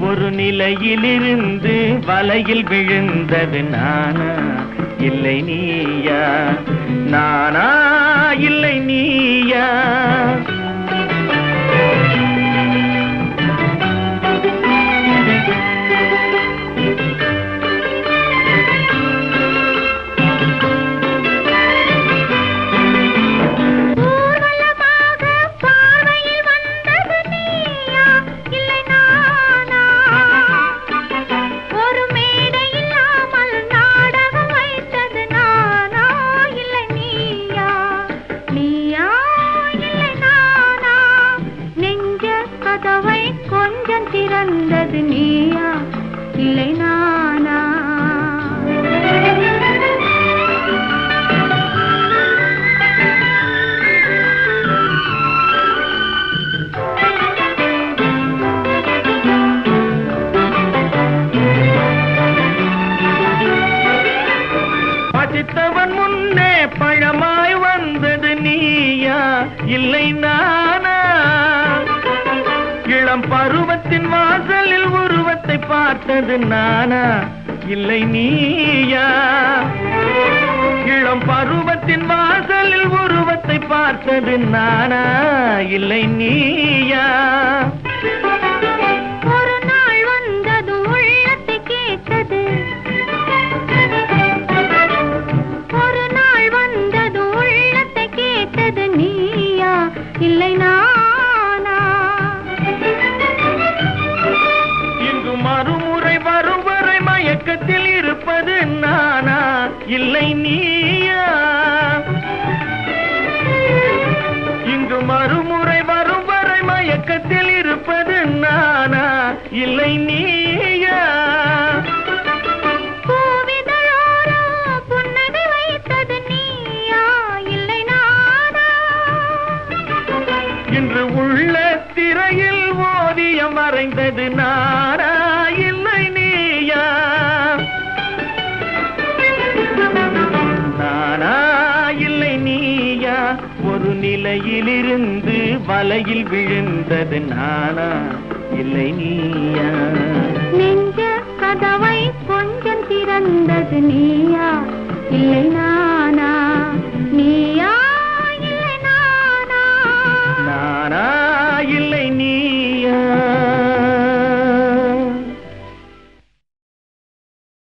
ஒரு நிலையிலிருந்து வலையில் விழுந்தது நானா இல்லை நீயா? நானா இல்லை நீயா? திறந்தது நீயா இல்லை நானா? பசித்தவன் முன்னே பழமாய் வந்தது நீயா இல்லை நானா? இளம் பருவத்தின் வாசலில் உருவத்தை பார்த்தது நானா இல்லை நீயா? இளம் பருவத்தின் வாசலில் உருவத்தை பார்த்தது நானா இல்லை நீயா? ஒரு நாள் வந்தது உள்ளத்தை கேட்டது, ஒரு நாள் வந்தது உள்ளத்தை கேட்டது நீயா இல்லை நானா? மறுமுறை வரும் வரை மயக்கத்தில் இருப்பது நானா இல்லை நீயா? இங்கு மறுமுறை வரும் வரை மயக்கத்தில் இருப்பது நானா இல்லை நீயா? பூவிதழோரோ புன்னகை வைத்தது நீயா இல்லை நானா? இன்று உள்ள திரையில் ஓவியம் மறைந்தது நானா இல்லை நீயா? நானா இல்லை நீயா? ஒரு நிலையிலிருந்து வலையில் விழுந்தது நானா இல்லை நீயா? நெஞ்ச கதவை கொஞ்சம் திறந்தது நீயா இல்லை நானா?